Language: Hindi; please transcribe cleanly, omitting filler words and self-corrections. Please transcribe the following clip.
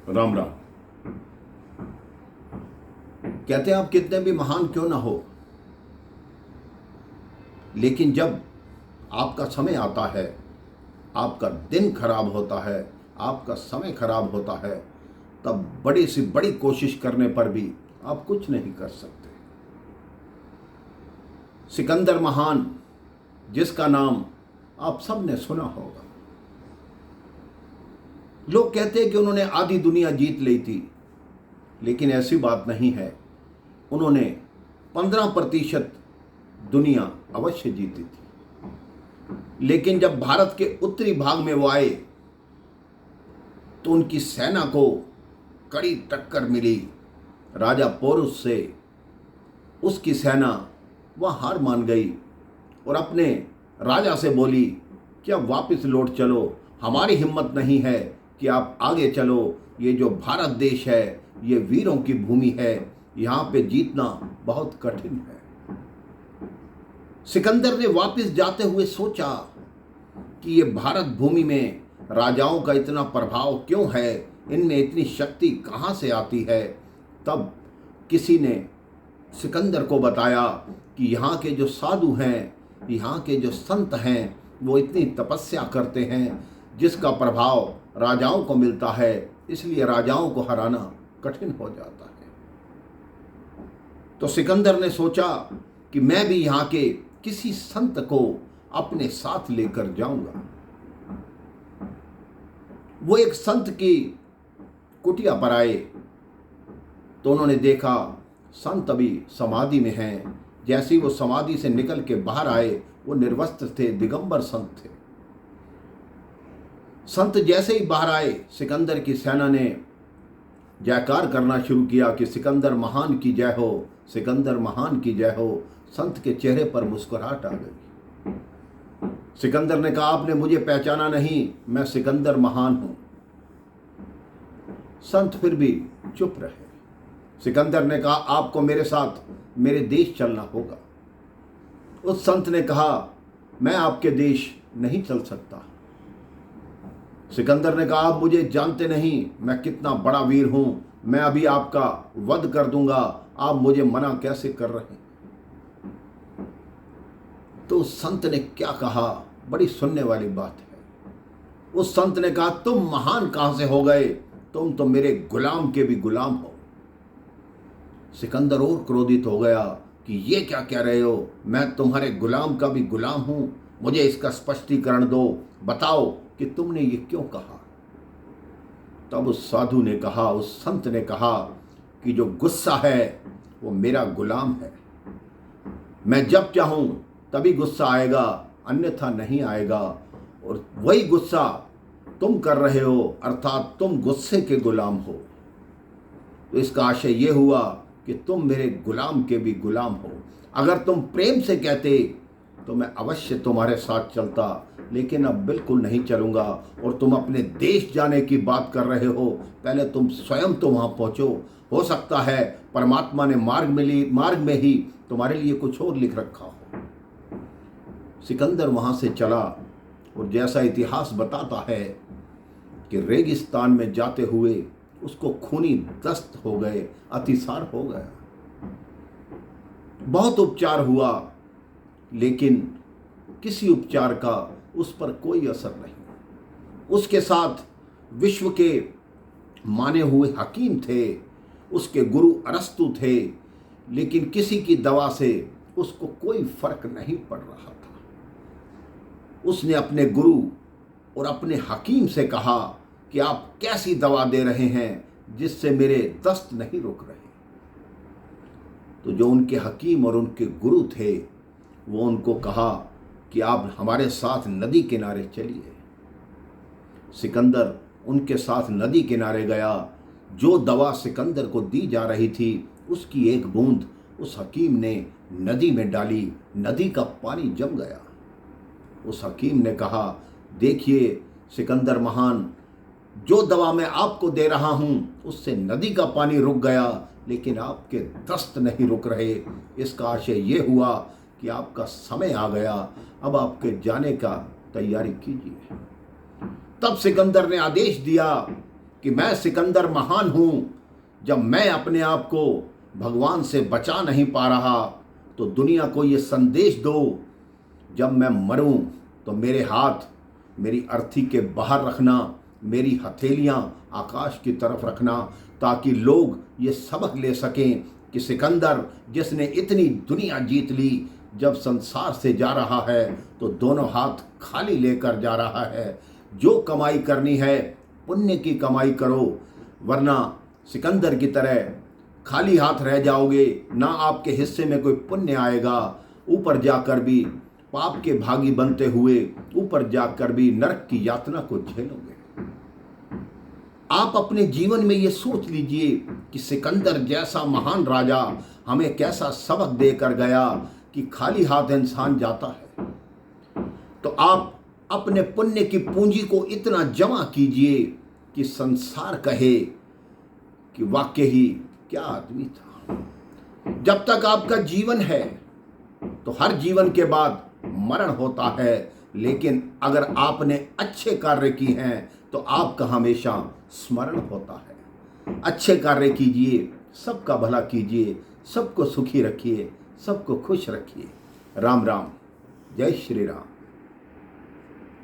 राम राम। कहते हैं आप कितने भी महान क्यों ना हो, लेकिन जब आपका समय आता है, आपका दिन खराब होता है, आपका समय खराब होता है, तब बड़ी से बड़ी कोशिश करने पर भी आप कुछ नहीं कर सकते। सिकंदर महान, जिसका नाम आप सब ने सुना होगा। लोग कहते हैं कि उन्होंने आधी दुनिया जीत ली थी, लेकिन ऐसी बात नहीं है। उन्होंने 15% दुनिया अवश्य जीती थी, लेकिन जब भारत के उत्तरी भाग में वो आए तो उनकी सेना को कड़ी टक्कर मिली राजा पोरुस से। उसकी सेना वह हार मान गई और अपने राजा से बोली कि अब वापस लौट चलो, हमारी हिम्मत नहीं है कि आप आगे चलो। ये जो भारत देश है ये वीरों की भूमि है, यहाँ पे जीतना बहुत कठिन है। सिकंदर ने वापस जाते हुए सोचा कि ये भारत भूमि में राजाओं का इतना प्रभाव क्यों है, इनमें इतनी शक्ति कहाँ से आती है। तब किसी ने सिकंदर को बताया कि यहाँ के जो साधु हैं, यहाँ के जो संत हैं, वो इतनी तपस्या करते हैं जिसका प्रभाव राजाओं को मिलता है, इसलिए राजाओं को हराना कठिन हो जाता है। तो सिकंदर ने सोचा कि मैं भी यहाँ के किसी संत को अपने साथ लेकर जाऊंगा। वो एक संत की कुटिया पर आए तो उन्होंने देखा संत अभी समाधि में हैं। जैसे ही वो समाधि से निकल के बाहर आए, वो निर्वस्त्र थे, दिगंबर संत थे। संत जैसे ही बाहर आए, सिकंदर की सेना ने जयकार करना शुरू किया कि सिकंदर महान की जय हो, सिकंदर महान की जय हो। संत के चेहरे पर मुस्कुराहट आ गई। सिकंदर ने कहा, आपने मुझे पहचाना नहीं, मैं सिकंदर महान हूं। संत फिर भी चुप रहे। सिकंदर ने कहा, आपको मेरे साथ मेरे देश चलना होगा। उस संत ने कहा, मैं आपके देश नहीं चल सकता। सिकंदर ने कहा, आप मुझे जानते नहीं, मैं कितना बड़ा वीर हूं, मैं अभी आपका वध कर दूंगा, आप मुझे मना कैसे कर रहे हैं। तो उस संत ने क्या कहा, बड़ी सुनने वाली बात है। उस संत ने कहा, तुम महान कहां से हो गए, तुम तो मेरे गुलाम के भी गुलाम हो। सिकंदर और क्रोधित हो गया कि ये क्या कह रहे हो, मैं तुम्हारे गुलाम का भी गुलाम हूं, मुझे इसका स्पष्टीकरण दो, बताओ कि तुमने ये क्यों कहा। तब उस साधु ने कहा, उस संत ने कहा कि जो गुस्सा है वो मेरा गुलाम है। मैं जब चाहूं तभी गुस्सा आएगा, अन्यथा नहीं आएगा। और वही गुस्सा तुम कर रहे हो, अर्थात तुम गुस्से के गुलाम हो। तो इसका आशय ये हुआ कि तुम मेरे गुलाम के भी गुलाम हो। अगर तुम प्रेम से कहते तो मैं अवश्य तुम्हारे साथ चलता, लेकिन अब बिल्कुल नहीं चलूंगा। और तुम अपने देश जाने की बात कर रहे हो, पहले तुम स्वयं तो वहां पहुंचो। हो सकता है परमात्मा ने मार्ग में ही तुम्हारे लिए कुछ और लिख रखा हो। सिकंदर वहां से चला और जैसा इतिहास बताता है कि रेगिस्तान में जाते हुए उसको खूनी दस्त हो गए, अतिसार हो गया। बहुत उपचार हुआ, लेकिन किसी उपचार का उस पर कोई असर नहीं। उसके साथ विश्व के माने हुए हकीम थे, उसके गुरु अरस्तु थे, लेकिन किसी की दवा से उसको कोई फर्क नहीं पड़ रहा था। उसने अपने गुरु और अपने हकीम से कहा कि आप कैसी दवा दे रहे हैं जिससे मेरे दस्त नहीं रुक रहे। तो जो उनके हकीम और उनके गुरु थे, वो उनको कहा कि आप हमारे साथ नदी किनारे चलिए। सिकंदर उनके साथ नदी किनारे गया। जो दवा सिकंदर को दी जा रही थी, उसकी एक बूंद उस हकीम ने नदी में डाली, नदी का पानी जम गया। उस हकीम ने कहा, देखिए सिकंदर महान, जो दवा मैं आपको दे रहा हूं उससे नदी का पानी रुक गया, लेकिन आपके दस्त नहीं रुक रहे। इसका आशय ये हुआ कि आपका समय आ गया, अब आपके जाने का तैयारी कीजिए। तब सिकंदर ने आदेश दिया कि मैं सिकंदर महान हूँ, जब मैं अपने आप को भगवान से बचा नहीं पा रहा, तो दुनिया को ये संदेश दो, जब मैं मरूं तो मेरे हाथ मेरी अर्थी के बाहर रखना, मेरी हथेलियां आकाश की तरफ रखना, ताकि लोग ये सबक ले सकें कि सिकंदर जिसने इतनी दुनिया जीत ली, जब संसार से जा रहा है तो दोनों हाथ खाली लेकर जा रहा है। जो कमाई करनी है पुण्य की कमाई करो, वरना सिकंदर की तरह खाली हाथ रह जाओगे, ना आपके हिस्से में कोई पुण्य आएगा। ऊपर जाकर भी पाप के भागी बनते हुए ऊपर जाकर भी नरक की यातना को झेलोगे। आप अपने जीवन में ये सोच लीजिए कि सिकंदर जैसा महान राजा हमें कैसा सबक देकर गया कि खाली हाथ इंसान जाता है। तो आप अपने पुण्य की पूंजी को इतना जमा कीजिए कि संसार कहे कि वाकई ही क्या आदमी था। जब तक आपका जीवन है तो हर जीवन के बाद मरण होता है, लेकिन अगर आपने अच्छे कार्य किए हैं तो आपका हमेशा स्मरण होता है। अच्छे कार्य कीजिए, सबका भला कीजिए, सबको सुखी रखिए, सबको खुश रखिए। राम राम, जय श्री राम।